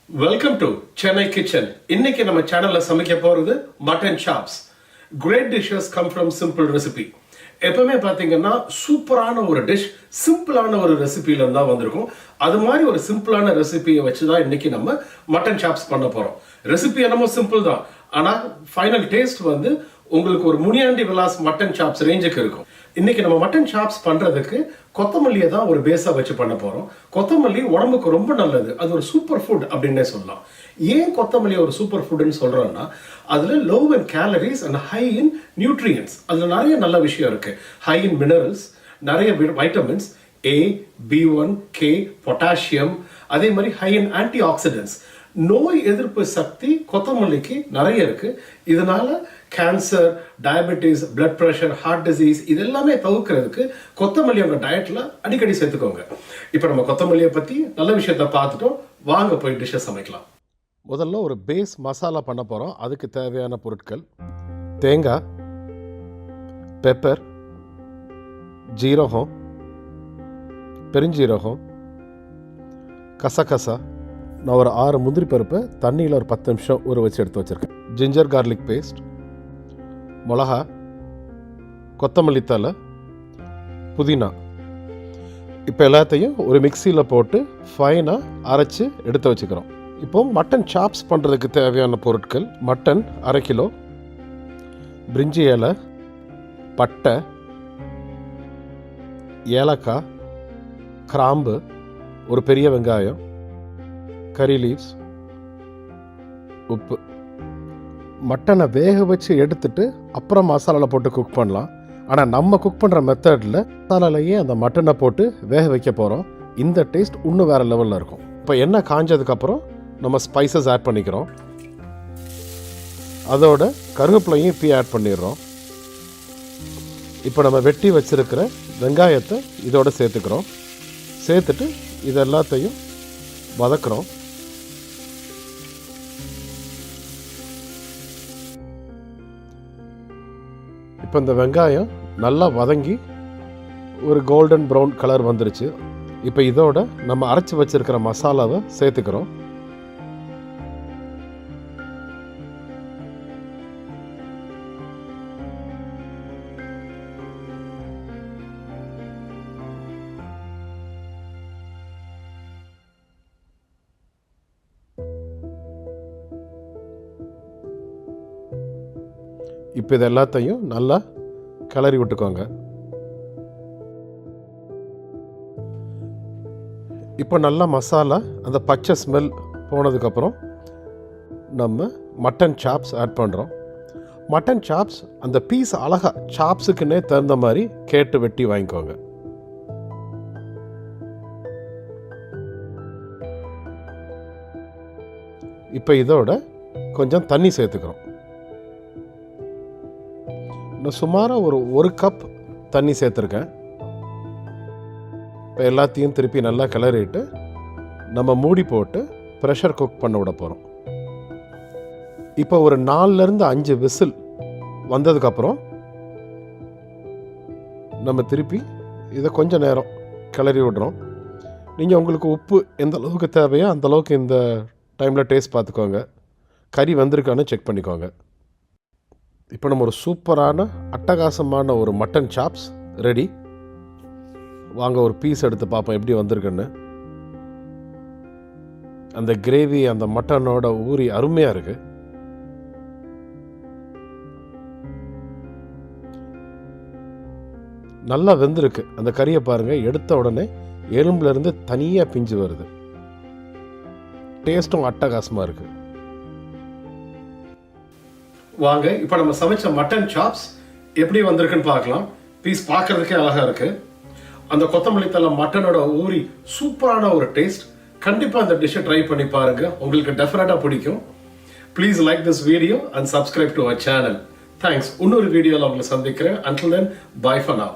Welcome to Chennai kitchen. இன்னைக்கு நம்ம சேனல்ல சமைக்க போறது mutton chops. Great dishes come from simple recipe. எப்பவுமே பாத்தீங்கன்னா சூப்பரான ஒரு டிஷ் சிம்பிளான ஒரு ரெசிபில இருந்தா வந்திருக்கும். அது மாதிரி ஒரு சிம்பிளான ரெசிபியை வச்சுதான் இன்னைக்கு நம்ம மட்டன் சாப்ஸ் பண்ண போறோம். ரெசிபி என்னமோ சிம்பிள் தான், ஆனா ஃபைனல் டேஸ்ட் வந்து உங்களுக்கு ஒரு முனியாண்டி விலாஸ் மட்டன் சாப்ஸ் ரேஞ்சுக்கு இருக்கும். இன்னைக்கு நம்ம மட்டன் சாப்ஸ் பண்றதுக்கு கொத்தமல்லியை தான் ஒரு பேஸா வச்சு பண்ண போறோம். கொத்தமல்லி உடம்புக்கு ரொம்ப நல்லது, அது ஒரு சூப்பர் ஃபுட் அப்படின்னே சொல்லலாம். ஏன் கொத்தமல்லி ஒரு சூப்பர் ஃபுட்னு சொல்றோம்னா, அதுல low in calories and high in nutrients. அதுல நிறைய நல்ல விஷயம் இருக்கு. ஹை இன் மினரல்ஸ், நிறைய vitamins A, B1, K, potassium, அதே மாதிரி ஹை இன் ஆன்டி ஆக்சிடென்ட்ஸ். நோய் எதிர்ப்பு சக்தி கொத்தமல்லிக்கு நிறைய இருக்கு. இதனால cancer, diabetes, blood pressure, heart disease இதெல்லாமே தவிர்க்கிறதுக்கு கொத்தமல்லி உங்க டயட்ல அடிக்கடி சேர்த்துக்கோங்க. இப்போ நம்ம கொத்தமல்லியை பத்தி நல்ல விஷயத்த பார்த்துட்டோம். வாங்க போய் டிஷ்ஷை சமைக்கலாம். முதல்ல ஒரு பேஸ் மசாலா பண்ண போறோம். அதுக்கு தேவையான பொருட்கள்: தேங்காய், பெப்பர், ஜீரகம், பெருஞ்சீரகம், கசகசா. நான் ஒரு 6 முந்திரி பருப்பை தண்ணியில் ஒரு 10 நிமிஷம் ஊற வச்சு எடுத்து வச்சுருக்கேன். ஜிஞ்சர் கார்லிக் பேஸ்ட், மிளகா, கொத்தமல்லி தழை, புதினா. இப்போ எல்லாத்தையும் ஒரு மிக்சியில் போட்டு ஃபைனாக அரைச்சி எடுத்து வச்சுக்கிறோம். இப்போ மட்டன் சாப்ஸ் பண்ணுறதுக்கு தேவையான பொருட்கள்: மட்டன் 1/2 கிலோ, பிரிஞ்சி இலை, பட்டை, ஏலக்காய், கிராம்பு, ஒரு பெரிய வெங்காயம், கறி லீவ்ஸ், உப்பு. மட்டனை வேக வச்சு எடுத்துட்டு அப்புறம் மசாலாவில் போட்டு குக் பண்ணலாம். ஆனால் நம்ம குக் பண்ணுற மெத்தடில் மசாலாலேயே அந்த மட்டனை போட்டு வேக வைக்க போகிறோம். இந்த டேஸ்ட் இன்னும் வேறு லெவலில் இருக்கும். இப்போ எண்ணெய் காஞ்சதுக்கப்புறம் நம்ம ஸ்பைசஸ் ஆட் பண்ணிக்கிறோம். அதோட கருவேப்பிலையும் இப்போ ஆட் பண்ணிடுறோம். இப்போ நம்ம வெட்டி வச்சுருக்கிற வெங்காயத்தை இதோட சேர்த்துக்கிறோம். சேர்த்துட்டு இது எல்லாத்தையும் வதக்குறோம். இப்போ இந்த வெங்காயம் நல்லா வதங்கி ஒரு கோல்டன் ப்ரௌன் கலர் வந்துருச்சு. இப்போ இதோட நம்ம அரைச்சி வச்சிருக்கிற மசாலாவை சேர்த்துக்கிறோம். இப்போ இது எல்லாத்தையும் நல்லா கிளறி விட்டுக்கோங்க. இப்போ நல்லா மசாலா அந்த பச்சை ஸ்மெல் போனதுக்கப்புறம் நம்ம மட்டன் சாப்ஸ் ஆட் பண்ணுறோம். மட்டன் சாப்ஸ் அந்த பீஸ் அழகாக சாப்ஸுக்குன்னே தகுந்த மாதிரி கேட்டு வெட்டி வாங்கிக்கோங்க. இப்போ இதோட கொஞ்சம் தண்ணி சேர்த்துக்கிறோம். நான் சுமாராக ஒரு கப் தண்ணி சேர்த்துருக்கேன். இப்போ எல்லாத்தையும் திருப்பி நல்லா கிளறிட்டு நம்ம மூடி போட்டு ப்ரெஷர் குக் பண்ண விட போகிறோம். இப்போ ஒரு 4லேருந்து 5 விசில் வந்ததுக்கப்புறம் நம்ம திருப்பி இதை கொஞ்சம் நேரம் கிளறி விடுறோம். நீங்கள் உங்களுக்கு உப்பு எந்த அளவுக்கு தேவையோ அந்தளவுக்கு இந்த டைமில் டேஸ்ட் பார்த்துக்கோங்க. கறி வந்திருக்கான்னு செக் பண்ணிக்கோங்க. இப்போ நம்ம ஒரு சூப்பரான அட்டகாசமான ஒரு மட்டன் சாப்ஸ் ரெடி. வாங்க ஒரு பீஸ் எடுத்து பார்ப்போம் எப்படி வந்திருக்குன்னு. அந்த கிரேவி அந்த மட்டனோட ஊறி அருமையாக இருக்கு. நல்லா வெந்திருக்கு. அந்த கறியை பாருங்க, எடுத்த உடனே எலும்புல இருந்து தனியாக பிஞ்சு வருது. டேஸ்ட்டும் அட்டகாசமாக இருக்கு. வாங்க இப்போ நம்ம சமைச்ச மட்டன் சாப்ஸ் எப்படி வந்திருக்குன்னு பார்க்கலாம். பீஸ் பார்க்கறதுக்கே அழகா இருக்கு. அந்த கொத்தமல்லி தழை மட்டனோட ஊறி சூப்பரான ஒரு டேஸ்ட். கண்டிப்பா இந்த டிஷ்ஷை ட்ரை பண்ணி பாருங்க, உங்களுக்கு டெஃபினட்டா பிடிக்கும். Please like this video and subscribe to our channel. Thanks. இன்னொரு வீடியோவில் உங்களை சந்திக்கிறேன். Until then, bye for now.